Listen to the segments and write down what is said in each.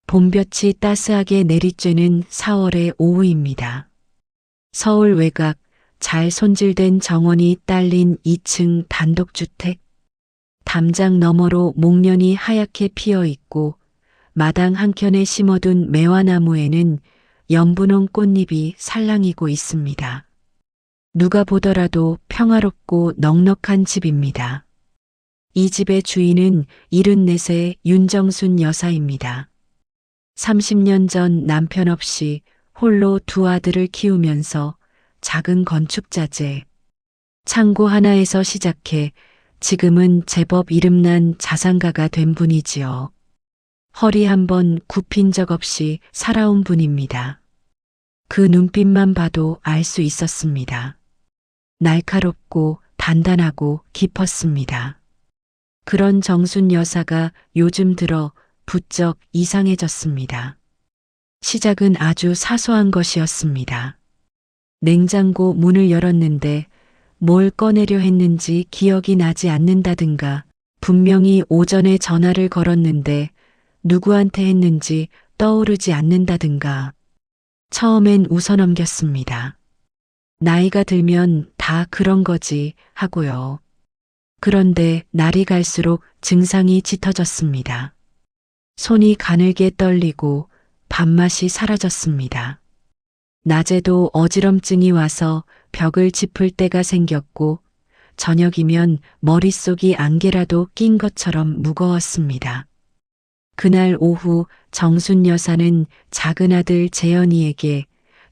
봄볕이 따스하게 내리쬐는 4월의 오후입니다. 서울 외곽 잘 손질된 정원이 딸린 2층 단독주택. 담장 너머로 목련이 하얗게 피어 있고 마당 한켠에 심어둔 매화나무에는 연분홍 꽃잎이 살랑이고 있습니다. 누가 보더라도 평화롭고 넉넉한 집입니다. 이 집의 주인은 74세 윤정순 여사입니다. 30년 전 남편 없이 홀로 두 아들을 키우면서 작은 건축자재, 창고 하나에서 시작해 지금은 제법 이름난 자산가가 된 분이지요. 허리 한번 굽힌 적 없이 살아온 분입니다. 그 눈빛만 봐도 알 수 있었습니다. 날카롭고 단단하고 깊었습니다. 그런 정순 여사가 요즘 들어 부쩍 이상해졌습니다. 시작은 아주 사소한 것이었습니다. 냉장고 문을 열었는데 뭘 꺼내려 했는지 기억이 나지 않는다든가, 분명히 오전에 전화를 걸었는데 누구한테 했는지 떠오르지 않는다든가. 처음엔 웃어넘겼습니다. 나이가 들면 다 그런 거지 하고요. 그런데 날이 갈수록 증상이 짙어졌습니다. 손이 가늘게 떨리고 밥맛이 사라졌습니다. 낮에도 어지럼증이 와서 벽을 짚을 때가 생겼고 저녁이면 머릿속이 안개라도 낀 것처럼 무거웠습니다. 그날 오후 정순 여사는 작은 아들 재현이에게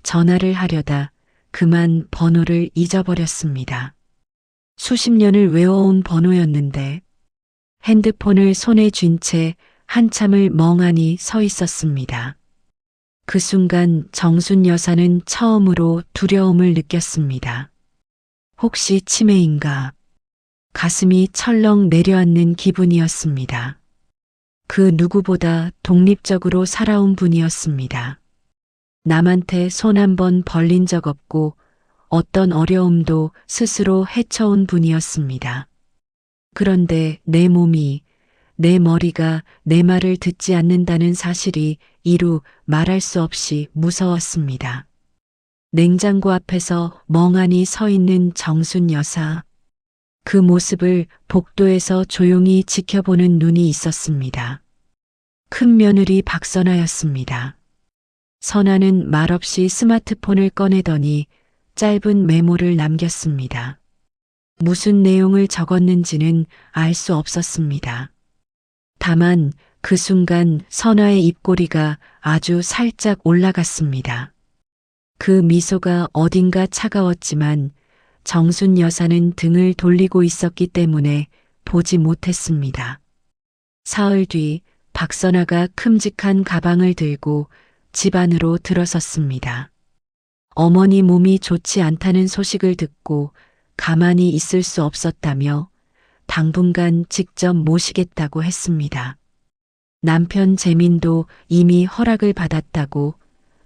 전화를 하려다 그만 번호를 잊어버렸습니다. 수십 년을 외워온 번호였는데 핸드폰을 손에 쥔 채 한참을 멍하니 서 있었습니다. 그 순간 정순 여사는 처음으로 두려움을 느꼈습니다. 혹시 치매인가? 가슴이 철렁 내려앉는 기분이었습니다. 그 누구보다 독립적으로 살아온 분이었습니다. 남한테 손 한 번 벌린 적 없고 어떤 어려움도 스스로 헤쳐온 분이었습니다. 그런데 내 몸이, 내 머리가 내 말을 듣지 않는다는 사실이 이루 말할 수 없이 무서웠습니다. 냉장고 앞에서 멍하니 서 있는 정순 여사. 그 모습을 복도에서 조용히 지켜보는 눈이 있었습니다. 큰 며느리 박선아였습니다. 선아는 말없이 스마트폰을 꺼내더니 짧은 메모를 남겼습니다. 무슨 내용을 적었는지는 알 수 없었습니다. 다만 그 순간 선아의 입꼬리가 아주 살짝 올라갔습니다. 그 미소가 어딘가 차가웠지만 정순 여사는 등을 돌리고 있었기 때문에 보지 못했습니다. 사흘 뒤 박선아가 큼직한 가방을 들고 집 안으로 들어섰습니다. 어머니 몸이 좋지 않다는 소식을 듣고 가만히 있을 수 없었다며 당분간 직접 모시겠다고 했습니다. 남편 재민도 이미 허락을 받았다고,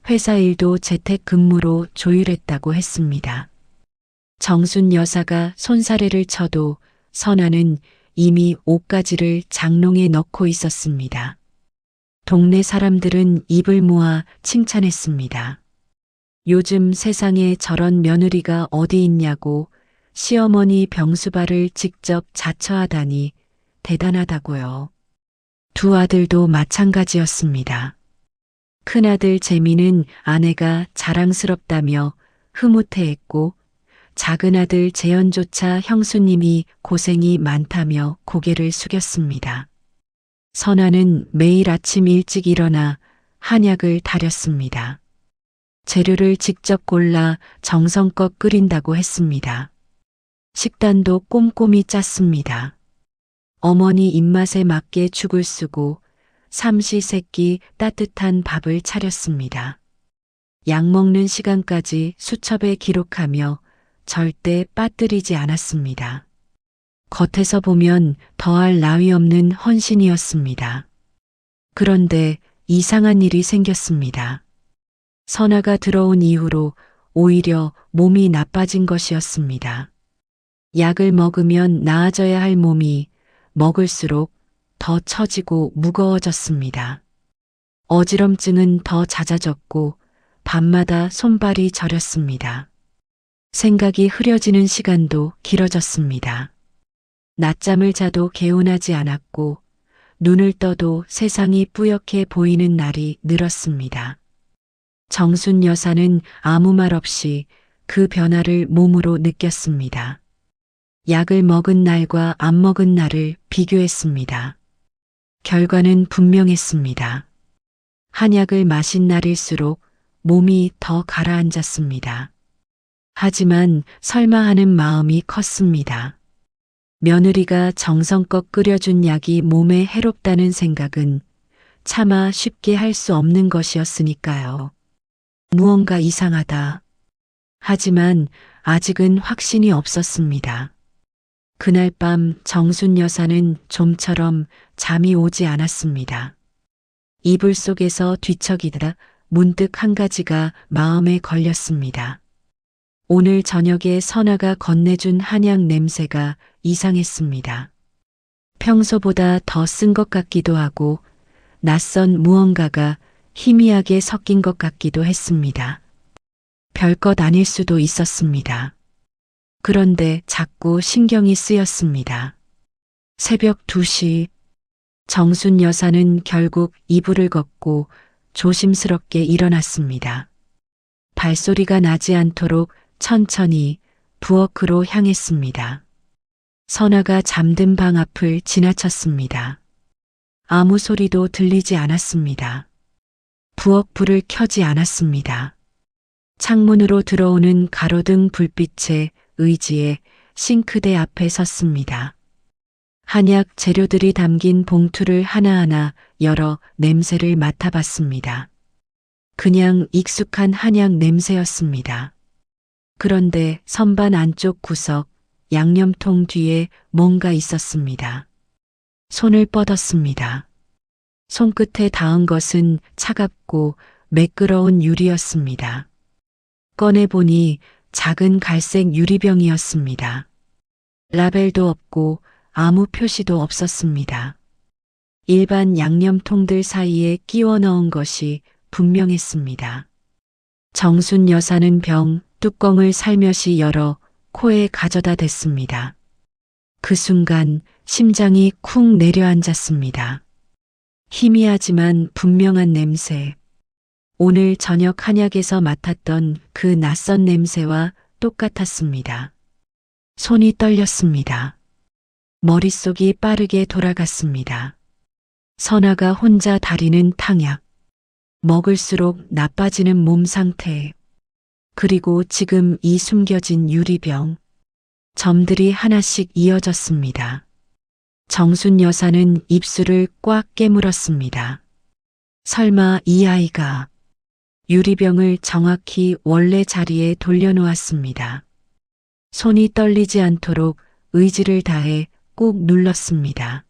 회사 일도 재택근무로 조율했다고 했습니다. 정순 여사가 손사래를 쳐도 선아는 이미 옷가지를 장롱에 넣고 있었습니다. 동네 사람들은 입을 모아 칭찬했습니다. 요즘 세상에 저런 며느리가 어디 있냐고, 시어머니 병수발을 직접 자처하다니 대단하다고요. 두 아들도 마찬가지였습니다. 큰아들 재민은 아내가 자랑스럽다며 흐뭇해했고, 작은아들 재현조차 형수님이 고생이 많다며 고개를 숙였습니다. 선아는 매일 아침 일찍 일어나 한약을 다렸습니다. 재료를 직접 골라 정성껏 끓인다고 했습니다. 식단도 꼼꼼히 짰습니다. 어머니 입맛에 맞게 죽을 쓰고 삼시세끼 따뜻한 밥을 차렸습니다. 약 먹는 시간까지 수첩에 기록하며 절대 빠뜨리지 않았습니다. 겉에서 보면 더할 나위 없는 헌신이었습니다. 그런데 이상한 일이 생겼습니다. 선아가 들어온 이후로 오히려 몸이 나빠진 것이었습니다. 약을 먹으면 나아져야 할 몸이 먹을수록 더 처지고 무거워졌습니다. 어지럼증은 더 잦아졌고 밤마다 손발이 저렸습니다. 생각이 흐려지는 시간도 길어졌습니다. 낮잠을 자도 개운하지 않았고 눈을 떠도 세상이 뿌옇게 보이는 날이 늘었습니다. 정순 여사는 아무 말 없이 그 변화를 몸으로 느꼈습니다. 약을 먹은 날과 안 먹은 날을 비교했습니다. 결과는 분명했습니다. 한약을 마신 날일수록 몸이 더 가라앉았습니다. 하지만 설마 하는 마음이 컸습니다. 며느리가 정성껏 끓여준 약이 몸에 해롭다는 생각은 차마 쉽게 할 수 없는 것이었으니까요. 무언가 이상하다. 하지만 아직은 확신이 없었습니다. 그날 밤 정순 여사는 좀처럼 잠이 오지 않았습니다. 이불 속에서 뒤척이다 문득 한 가지가 마음에 걸렸습니다. 오늘 저녁에 선아가 건네준 한약 냄새가 이상했습니다. 평소보다 더 쓴 것 같기도 하고 낯선 무언가가 희미하게 섞인 것 같기도 했습니다. 별것 아닐 수도 있었습니다. 그런데 자꾸 신경이 쓰였습니다. 새벽 2시 정순 여사는 결국 이불을 걷고 조심스럽게 일어났습니다. 발소리가 나지 않도록 천천히 부엌으로 향했습니다. 선아가 잠든 방 앞을 지나쳤습니다. 아무 소리도 들리지 않았습니다. 부엌 불을 켜지 않았습니다. 창문으로 들어오는 가로등 불빛에 의지에 싱크대 앞에 섰습니다. 한약 재료들이 담긴 봉투를 하나하나 열어 냄새를 맡아봤습니다. 그냥 익숙한 한약 냄새였습니다. 그런데 선반 안쪽 구석 양념통 뒤에 뭔가 있었습니다. 손을 뻗었습니다. 손끝에 닿은 것은 차갑고 매끄러운 유리였습니다. 꺼내보니 작은 갈색 유리병이었습니다. 라벨도 없고 아무 표시도 없었습니다. 일반 양념통들 사이에 끼워 넣은 것이 분명했습니다. 정순 여사는 병 뚜껑을 살며시 열어 코에 가져다 댔습니다. 그 순간 심장이 쿵 내려앉았습니다. 희미하지만 분명한 냄새. 오늘 저녁 한약에서 맡았던 그 낯선 냄새와 똑같았습니다. 손이 떨렸습니다. 머릿속이 빠르게 돌아갔습니다. 선아가 혼자 다리는 탕약. 먹을수록 나빠지는 몸 상태. 그리고 지금 이 숨겨진 유리병. 점들이 하나씩 이어졌습니다. 정순 여사는 입술을 꽉 깨물었습니다. 설마 이 아이가 유리병을 정확히 원래 자리에 돌려놓았습니다. 손이 떨리지 않도록 의지를 다해 꾹 눌렀습니다.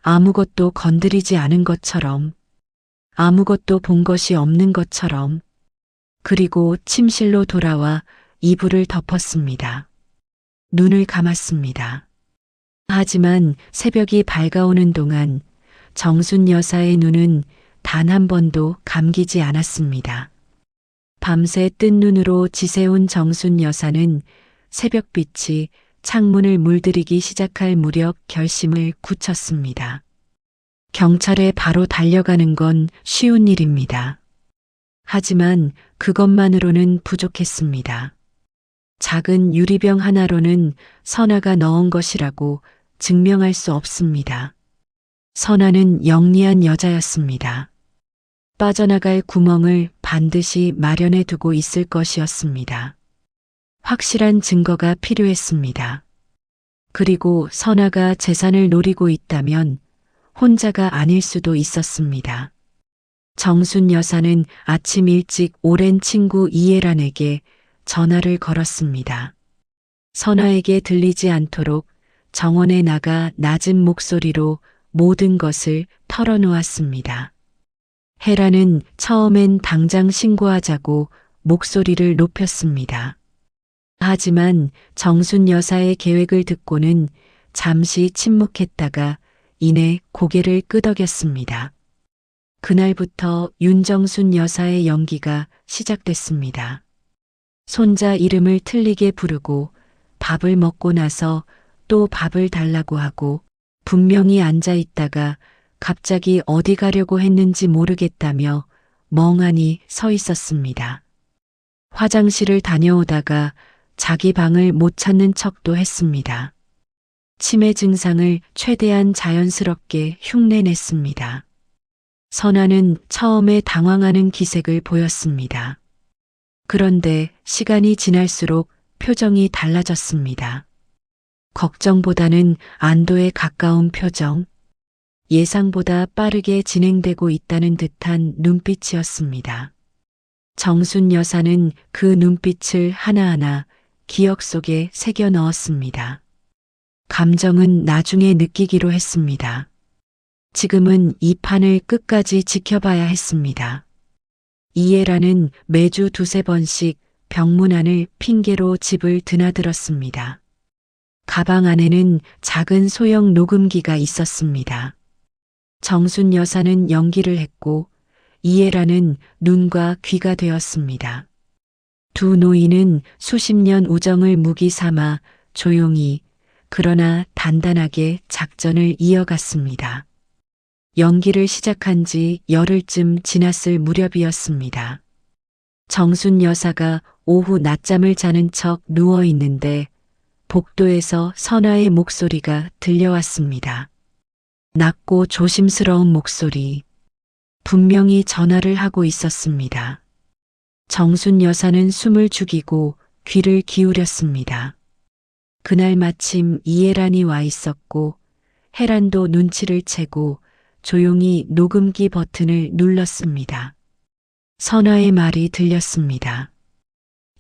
아무것도 건드리지 않은 것처럼, 아무것도 본 것이 없는 것처럼, 그리고 침실로 돌아와 이불을 덮었습니다. 눈을 감았습니다. 하지만 새벽이 밝아오는 동안 정순 여사의 눈은 단 한 번도 감기지 않았습니다. 밤새 뜬 눈으로 지새운 정순 여사는 새벽빛이 창문을 물들이기 시작할 무렵 결심을 굳혔습니다. 경찰에 바로 달려가는 건 쉬운 일입니다. 하지만 그것만으로는 부족했습니다. 작은 유리병 하나로는 선아가 넣은 것이라고 증명할 수 없습니다. 선아는 영리한 여자였습니다. 빠져나갈 구멍을 반드시 마련해 두고 있을 것이었습니다. 확실한 증거가 필요했습니다. 그리고 선아가 재산을 노리고 있다면 혼자가 아닐 수도 있었습니다. 정순 여사는 아침 일찍 오랜 친구 이혜란에게 전화를 걸었습니다. 선아에게 들리지 않도록 정원에 나가 낮은 목소리로 모든 것을 털어놓았습니다. 혜란은 처음엔 당장 신고하자고 목소리를 높였습니다. 하지만 정순 여사의 계획을 듣고는 잠시 침묵했다가 이내 고개를 끄덕였습니다. 그날부터 윤정순 여사의 연기가 시작됐습니다. 손자 이름을 틀리게 부르고 밥을 먹고 나서 또 밥을 달라고 하고 분명히 앉아 있다가 갑자기 어디 가려고 했는지 모르겠다며 멍하니 서 있었습니다. 화장실을 다녀오다가 자기 방을 못 찾는 척도 했습니다. 치매 증상을 최대한 자연스럽게 흉내냈습니다. 선아는 처음에 당황하는 기색을 보였습니다. 그런데 시간이 지날수록 표정이 달라졌습니다. 걱정보다는 안도에 가까운 표정, 예상보다 빠르게 진행되고 있다는 듯한 눈빛이었습니다. 정순 여사는 그 눈빛을 하나하나 기억 속에 새겨 넣었습니다. 감정은 나중에 느끼기로 했습니다. 지금은 이 판을 끝까지 지켜봐야 했습니다. 이해라는 매주 두세 번씩 병문안을 핑계로 집을 드나들었습니다. 가방 안에는 작은 소형 녹음기가 있었습니다. 정순 여사는 연기를 했고 이해라는 눈과 귀가 되었습니다. 두 노인은 수십 년 우정을 무기 삼아 조용히 그러나 단단하게 작전을 이어갔습니다. 연기를 시작한 지 열흘쯤 지났을 무렵이었습니다. 정순 여사가 오후 낮잠을 자는 척 누워 있는데 복도에서 선아의 목소리가 들려왔습니다. 낮고 조심스러운 목소리. 분명히 전화를 하고 있었습니다. 정순 여사는 숨을 죽이고 귀를 기울였습니다. 그날 마침 이해란이 와 있었고 혜란도 눈치를 채고 조용히 녹음기 버튼을 눌렀습니다. 선아의 말이 들렸습니다.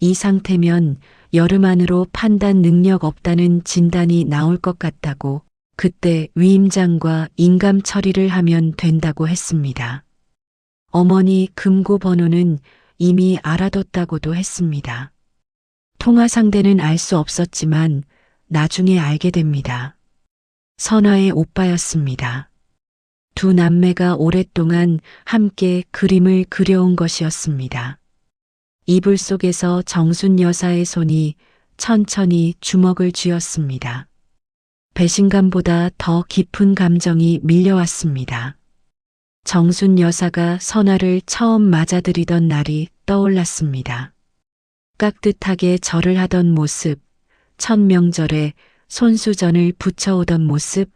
이 상태면 여름 안으로 판단 능력 없다는 진단이 나올 것 같다고 그때 위임장과 인감 처리를 하면 된다고 했습니다. 어머니 금고 번호는 이미 알아뒀다고도 했습니다. 통화 상대는 알 수 없었지만 나중에 알게 됩니다. 선아의 오빠였습니다. 두 남매가 오랫동안 함께 그림을 그려온 것이었습니다. 이불 속에서 정순 여사의 손이 천천히 주먹을 쥐었습니다. 배신감보다 더 깊은 감정이 밀려왔습니다. 정순 여사가 선아를 처음 맞아들이던 날이 떠올랐습니다. 깍듯하게 절을 하던 모습, 첫 명절에 손수전을 붙여오던 모습,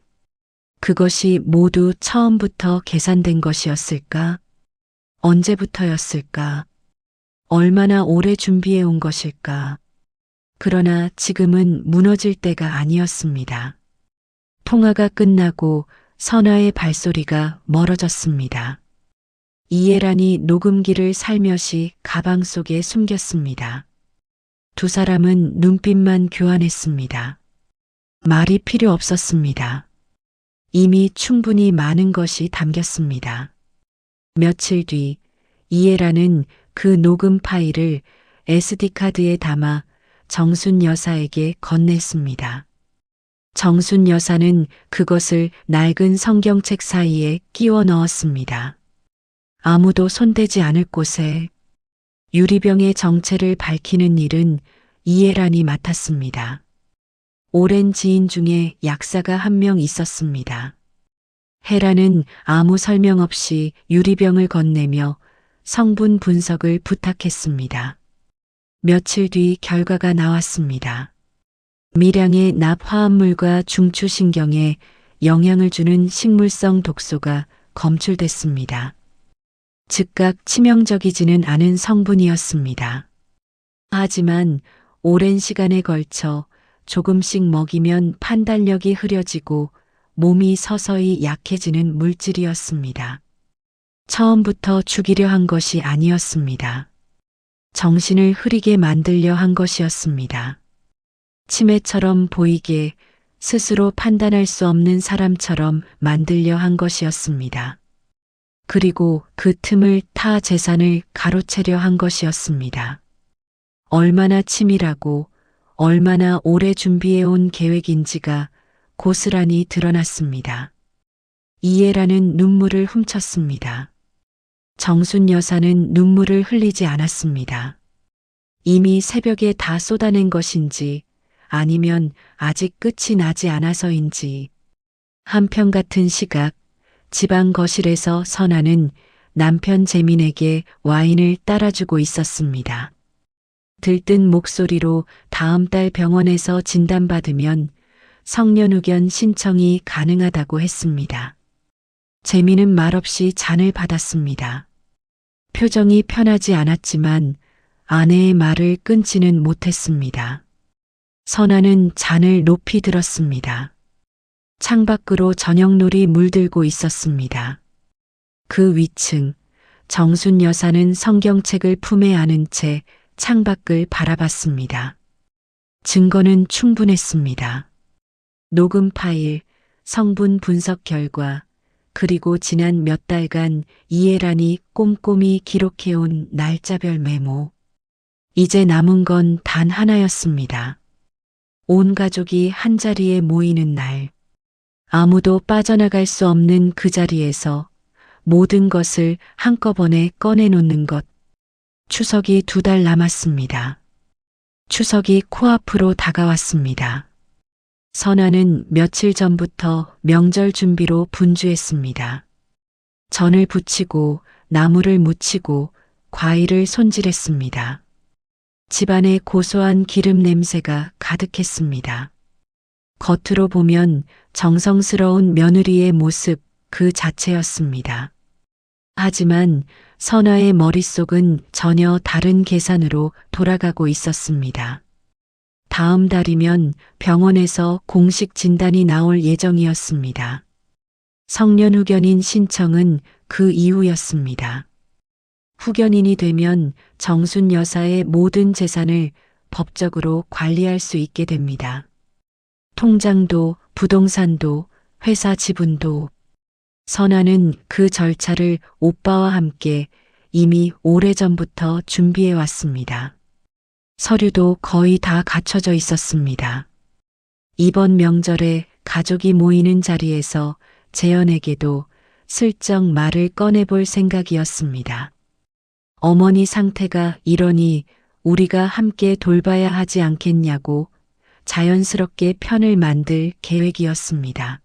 그것이 모두 처음부터 계산된 것이었을까? 언제부터였을까? 얼마나 오래 준비해 온 것일까? 그러나 지금은 무너질 때가 아니었습니다. 통화가 끝나고 선아의 발소리가 멀어졌습니다. 이해란이 녹음기를 살며시 가방 속에 숨겼습니다. 두 사람은 눈빛만 교환했습니다. 말이 필요 없었습니다. 이미 충분히 많은 것이 담겼습니다. 며칠 뒤 이해란은 그 녹음 파일을 SD카드에 담아 정순 여사에게 건넸습니다. 정순 여사는 그것을 낡은 성경책 사이에 끼워 넣었습니다. 아무도 손대지 않을 곳에 유리병의 정체를 밝히는 일은 이해란이 맡았습니다. 오랜 지인 중에 약사가 한 명 있었습니다. 혜란은 아무 설명 없이 유리병을 건네며 성분 분석을 부탁했습니다. 며칠 뒤 결과가 나왔습니다. 미량의 납화합물과 중추신경에 영향을 주는 식물성 독소가 검출됐습니다. 즉각 치명적이지는 않은 성분이었습니다. 하지만 오랜 시간에 걸쳐 조금씩 먹이면 판단력이 흐려지고 몸이 서서히 약해지는 물질이었습니다. 처음부터 죽이려 한 것이 아니었습니다. 정신을 흐리게 만들려 한 것이었습니다. 치매처럼 보이게 스스로 판단할 수 없는 사람처럼 만들려 한 것이었습니다. 그리고 그 틈을 타 재산을 가로채려 한 것이었습니다. 얼마나 치밀하고 얼마나 오래 준비해온 계획인지가 고스란히 드러났습니다. 이해라는 눈물을 훔쳤습니다. 정순 여사는 눈물을 흘리지 않았습니다. 이미 새벽에 다 쏟아낸 것인지 아니면 아직 끝이 나지 않아서인지 한편 같은 시각 집안 거실에서 선아는 남편 재민에게 와인을 따라주고 있었습니다. 들뜬 목소리로 다음 달 병원에서 진단받으면 성년후견 신청이 가능하다고 했습니다. 재민은 말없이 잔을 받았습니다. 표정이 편하지 않았지만 아내의 말을 끊지는 못했습니다. 선아는 잔을 높이 들었습니다. 창밖으로 저녁놀이 물들고 있었습니다. 그 위층 정순 여사는 성경책을 품에 안은 채 창밖을 바라봤습니다. 증거는 충분했습니다. 녹음 파일, 성분 분석 결과, 그리고 지난 몇 달간 이해란이 꼼꼼히 기록해온 날짜별 메모. 이제 남은 건 단 하나였습니다. 온 가족이 한자리에 모이는 날. 아무도 빠져나갈 수 없는 그 자리에서 모든 것을 한꺼번에 꺼내놓는 것. 추석이 2달 남았습니다. 추석이 코앞으로 다가왔습니다. 선아는 며칠 전부터 명절 준비로 분주했습니다. 전을 부치고 나물을 무치고 과일을 손질했습니다. 집안에 고소한 기름 냄새가 가득했습니다. 겉으로 보면 정성스러운 며느리의 모습 그 자체였습니다. 하지만 선아의 머릿속은 전혀 다른 계산으로 돌아가고 있었습니다. 다음 달이면 병원에서 공식 진단이 나올 예정이었습니다. 성년후견인 신청은 그 이후였습니다. 후견인이 되면 정순 여사의 모든 재산을 법적으로 관리할 수 있게 됩니다. 통장도 부동산도 회사 지분도. 선아는 그 절차를 오빠와 함께 이미 오래전부터 준비해 왔습니다. 서류도 거의 다 갖춰져 있었습니다. 이번 명절에 가족이 모이는 자리에서 재현에게도 슬쩍 말을 꺼내볼 생각이었습니다. 어머니 상태가 이러니 우리가 함께 돌봐야 하지 않겠냐고 자연스럽게 편을 만들 계획이었습니다.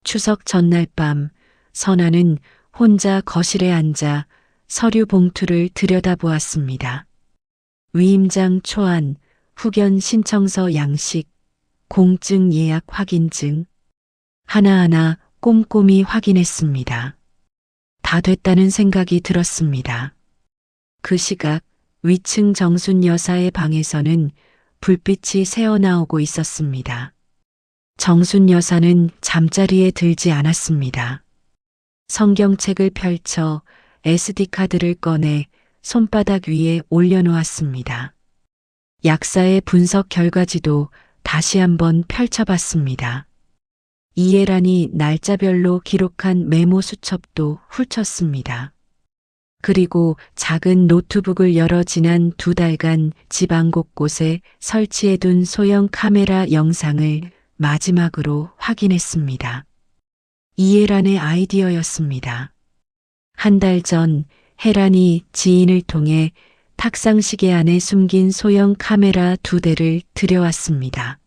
추석 전날 밤 선아는 혼자 거실에 앉아 서류 봉투를 들여다보았습니다. 위임장 초안, 후견 신청서 양식, 공증 예약 확인증. 하나하나 꼼꼼히 확인했습니다. 다 됐다는 생각이 들었습니다. 그 시각 위층 정순 여사의 방에서는 불빛이 새어나오고 있었습니다. 정순 여사는 잠자리에 들지 않았습니다. 성경책을 펼쳐 SD카드를 꺼내 손바닥 위에 올려놓았습니다. 약사의 분석 결과지도 다시 한번 펼쳐봤습니다. 이해란이 날짜별로 기록한 메모 수첩도 훑었습니다. 그리고 작은 노트북을 열어 지난 2달간 집안 곳곳에 설치해둔 소형 카메라 영상을 마지막으로 확인했습니다. 이해란의 아이디어였습니다. 한 달 전 혜란이 지인을 통해 탁상시계 안에 숨긴 소형 카메라 2대를 들여왔습니다.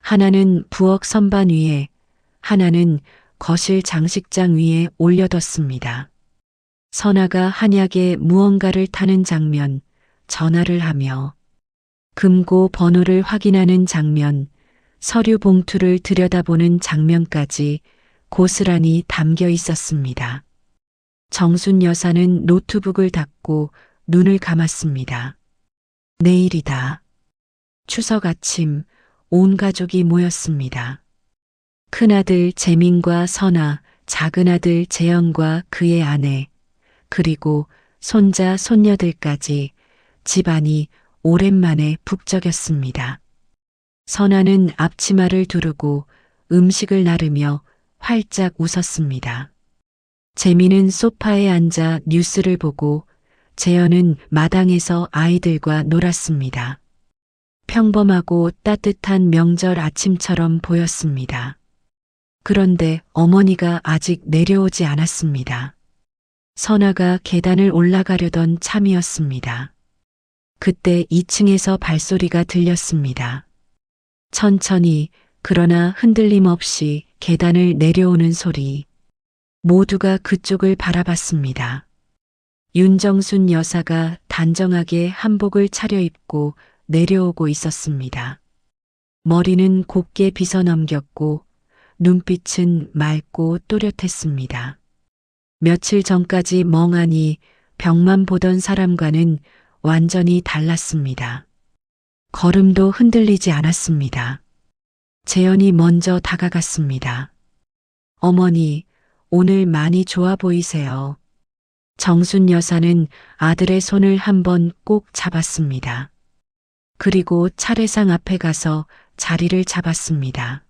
하나는 부엌 선반 위에, 하나는 거실 장식장 위에 올려뒀습니다. 선아가 한약에 무언가를 타는 장면, 전화를 하며 금고 번호를 확인하는 장면, 서류 봉투를 들여다보는 장면까지 고스란히 담겨 있었습니다. 정순 여사는 노트북을 닫고 눈을 감았습니다. 내일이다. 추석 아침 온 가족이 모였습니다. 큰아들 재민과 선아, 작은아들 재현과 그의 아내, 그리고 손자, 손녀들까지 집안이 오랜만에 북적였습니다. 선아는 앞치마를 두르고 음식을 나르며 활짝 웃었습니다. 재민은 소파에 앉아 뉴스를 보고 재현은 마당에서 아이들과 놀았습니다. 평범하고 따뜻한 명절 아침처럼 보였습니다. 그런데 어머니가 아직 내려오지 않았습니다. 선아가 계단을 올라가려던 참이었습니다. 그때 2층에서 발소리가 들렸습니다. 천천히 그러나 흔들림 없이 계단을 내려오는 소리. 모두가 그쪽을 바라봤습니다. 윤정순 여사가 단정하게 한복을 차려입고 내려오고 있었습니다. 머리는 곱게 빗어넘겼고 눈빛은 맑고 또렷했습니다. 며칠 전까지 멍하니 벽만 보던 사람과는 완전히 달랐습니다. 걸음도 흔들리지 않았습니다. 재현이 먼저 다가갔습니다. 어머니, 오늘 많이 좋아 보이세요. 정순 여사는 아들의 손을 한번 꼭 잡았습니다. 그리고 차례상 앞에 가서 자리를 잡았습니다.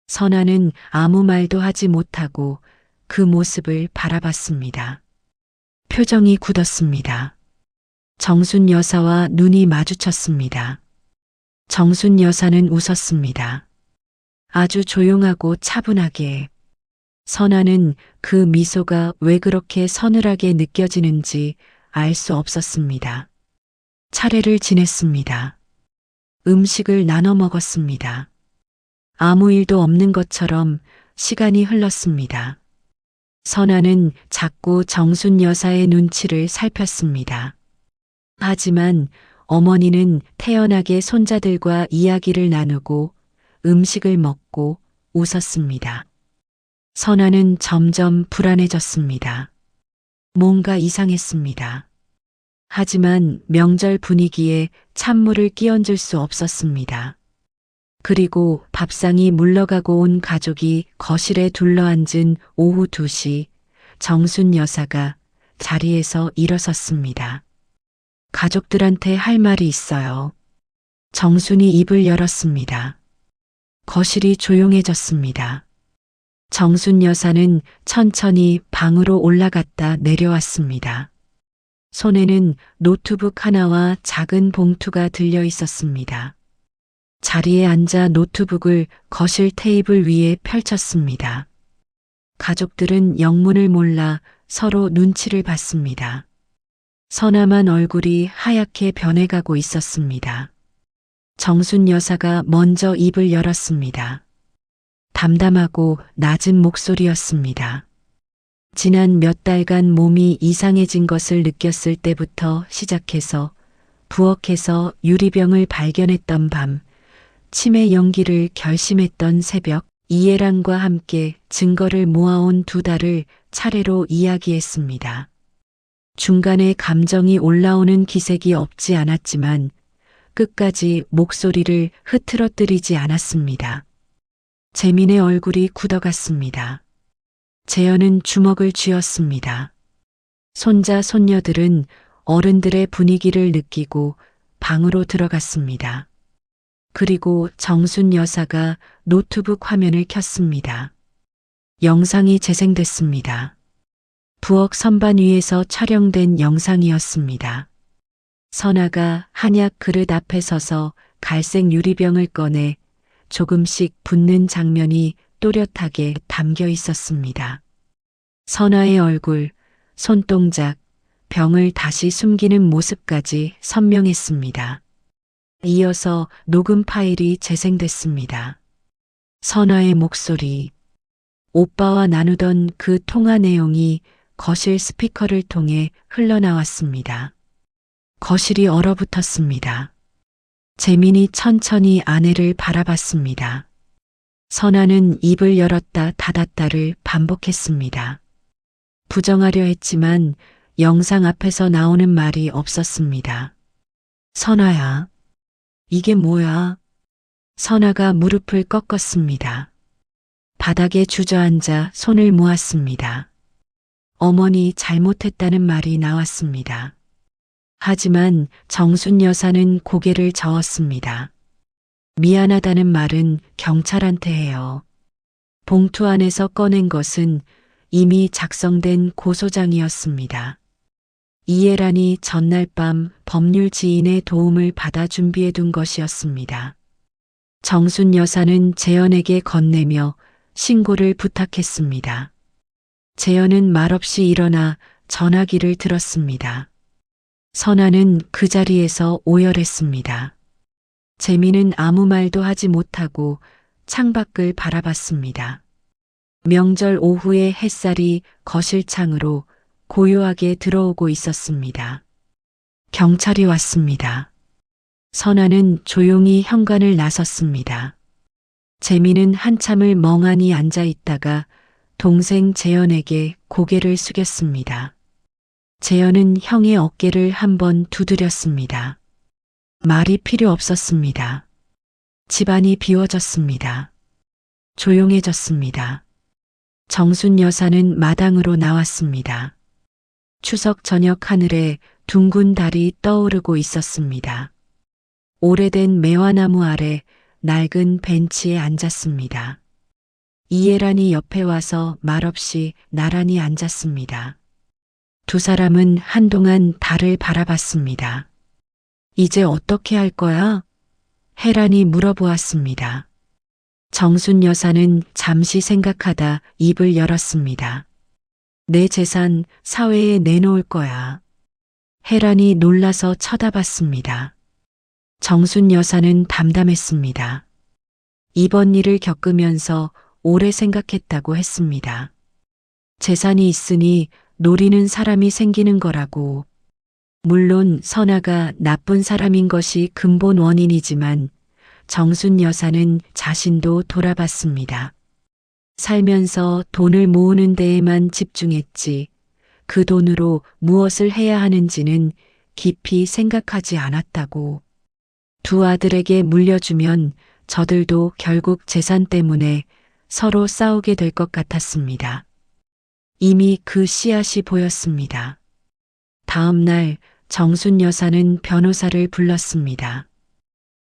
선아는 아무 말도 하지 못하고 그 모습을 바라봤습니다. 표정이 굳었습니다. 정순 여사와 눈이 마주쳤습니다. 정순 여사는 웃었습니다. 아주 조용하고 차분하게. 선아는 그 미소가 왜 그렇게 서늘하게 느껴지는지 알 수 없었습니다. 차례를 지냈습니다. 음식을 나눠 먹었습니다. 아무 일도 없는 것처럼 시간이 흘렀습니다. 선아는 자꾸 정순 여사의 눈치를 살폈습니다. 하지만 어머니는 태연하게 손자들과 이야기를 나누고 음식을 먹고 웃었습니다. 선아는 점점 불안해졌습니다. 뭔가 이상했습니다. 하지만 명절 분위기에 찬물을 끼얹을 수 없었습니다. 그리고 밥상이 물러가고 온 가족이 거실에 둘러앉은 오후 2시, 정순 여사가 자리에서 일어섰습니다. 가족들한테 할 말이 있어요. 정순이 입을 열었습니다. 거실이 조용해졌습니다. 정순 여사는 천천히 방으로 올라갔다 내려왔습니다. 손에는 노트북 하나와 작은 봉투가 들려 있었습니다. 자리에 앉아 노트북을 거실 테이블 위에 펼쳤습니다. 가족들은 영문을 몰라 서로 눈치를 봤습니다. 선아만 얼굴이 하얗게 변해가고 있었습니다. 정순 여사가 먼저 입을 열었습니다. 담담하고 낮은 목소리였습니다. 지난 몇 달간 몸이 이상해진 것을 느꼈을 때부터 시작해서 부엌에서 유리병을 발견했던 밤, 치매 연기를 결심했던 새벽, 이해란과 함께 증거를 모아온 2달을 차례로 이야기했습니다. 중간에 감정이 올라오는 기색이 없지 않았지만 끝까지 목소리를 흐트러뜨리지 않았습니다. 재민의 얼굴이 굳어갔습니다. 재현은 주먹을 쥐었습니다. 손자, 손녀들은 어른들의 분위기를 느끼고 방으로 들어갔습니다. 그리고 정순 여사가 노트북 화면을 켰습니다. 영상이 재생됐습니다. 부엌 선반 위에서 촬영된 영상이었습니다. 선아가 한약 그릇 앞에 서서 갈색 유리병을 꺼내 조금씩 붓는 장면이 또렷하게 담겨 있었습니다. 선아의 얼굴, 손동작, 병을 다시 숨기는 모습까지 선명했습니다. 이어서 녹음 파일이 재생됐습니다. 선아의 목소리, 오빠와 나누던 그 통화 내용이 거실 스피커를 통해 흘러나왔습니다. 거실이 얼어붙었습니다. 재민이 천천히 아내를 바라봤습니다. 선아는 입을 열었다 닫았다를 반복했습니다. 부정하려 했지만 영상 앞에서 나오는 말이 없었습니다. 선아야, 이게 뭐야? 선아가 무릎을 꺾었습니다. 바닥에 주저앉아 손을 모았습니다. 어머니 잘못했다는 말이 나왔습니다. 하지만 정순 여사는 고개를 저었습니다. 미안하다는 말은 경찰한테 해요. 봉투 안에서 꺼낸 것은 이미 작성된 고소장이었습니다. 이해란이 전날 밤 법률 지인의 도움을 받아 준비해 둔 것이었습니다. 정순 여사는 재현에게 건네며 신고를 부탁했습니다. 재현은 말없이 일어나 전화기를 들었습니다. 선아는 그 자리에서 오열했습니다. 재미는 아무 말도 하지 못하고 창밖을 바라봤습니다. 명절 오후의 햇살이 거실 창으로 고요하게 들어오고 있었습니다. 경찰이 왔습니다. 선아는 조용히 현관을 나섰습니다. 재미는 한참을 멍하니 앉아 있다가 동생 재현에게 고개를 숙였습니다. 재현은 형의 어깨를 한번 두드렸습니다. 말이 필요 없었습니다. 집안이 비워졌습니다. 조용해졌습니다. 정순 여사는 마당으로 나왔습니다. 추석 저녁 하늘에 둥근 달이 떠오르고 있었습니다. 오래된 매화나무 아래 낡은 벤치에 앉았습니다. 이예란이 옆에 와서 말없이 나란히 앉았습니다. 두 사람은 한동안 달을 바라봤습니다. 이제 어떻게 할 거야? 혜란이 물어보았습니다. 정순 여사는 잠시 생각하다 입을 열었습니다. 내 재산 사회에 내놓을 거야. 혜란이 놀라서 쳐다봤습니다. 정순 여사는 담담했습니다. 이번 일을 겪으면서 오래 생각했다고 했습니다. 재산이 있으니 노리는 사람이 생기는 거라고. 물론 선아가 나쁜 사람인 것이 근본 원인이지만 정순 여사는 자신도 돌아봤습니다. 살면서 돈을 모으는 데에만 집중했지 그 돈으로 무엇을 해야 하는지는 깊이 생각하지 않았다고. 두 아들에게 물려주면 저들도 결국 재산 때문에 서로 싸우게 될 것 같았습니다. 이미 그 씨앗이 보였습니다. 다음 날 정순 여사는 변호사를 불렀습니다.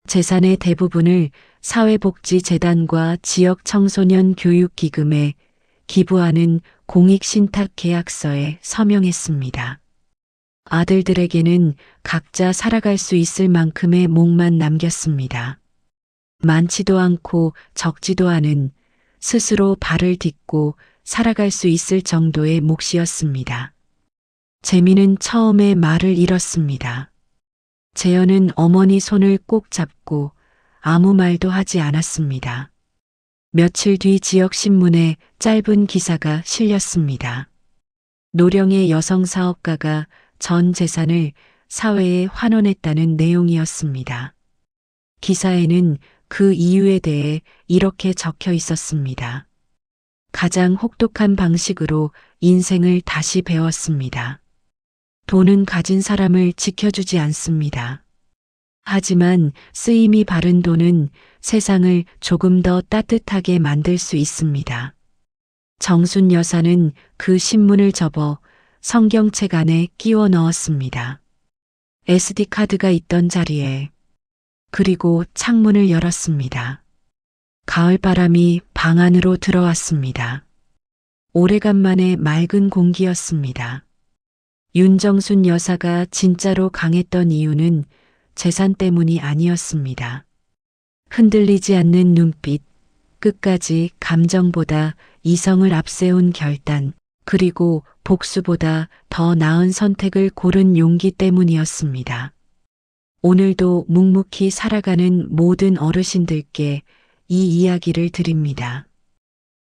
재산의 대부분을 사회복지재단과 지역 청소년 교육기금에 기부하는 공익신탁계약서에 서명했습니다. 아들들에게는 각자 살아갈 수 있을 만큼의 몫만 남겼습니다. 많지도 않고 적지도 않은 스스로 발을 딛고 살아갈 수 있을 정도의 몫이었습니다. 재미는 처음에 말을 잃었습니다. 재현은 어머니 손을 꼭 잡고 아무 말도 하지 않았습니다. 며칠 뒤 지역신문에 짧은 기사가 실렸습니다. 노령의 여성 사업가가 전 재산을 사회에 환원했다는 내용이었습니다. 기사에는 그 이유에 대해 이렇게 적혀 있었습니다. 가장 혹독한 방식으로 인생을 다시 배웠습니다. 돈은 가진 사람을 지켜주지 않습니다. 하지만 쓰임이 바른 돈은 세상을 조금 더 따뜻하게 만들 수 있습니다. 정순 여사는 그 신문을 접어 성경책 안에 끼워 넣었습니다. SD카드가 있던 자리에. 그리고 창문을 열었습니다. 가을바람이 방 안으로 들어왔습니다. 오래간만에 맑은 공기였습니다. 윤정순 여사가 진짜로 강했던 이유는 재산 때문이 아니었습니다. 흔들리지 않는 눈빛, 끝까지 감정보다 이성을 앞세운 결단, 그리고 복수보다 더 나은 선택을 고른 용기 때문이었습니다. 오늘도 묵묵히 살아가는 모든 어르신들께 이 이야기를 드립니다.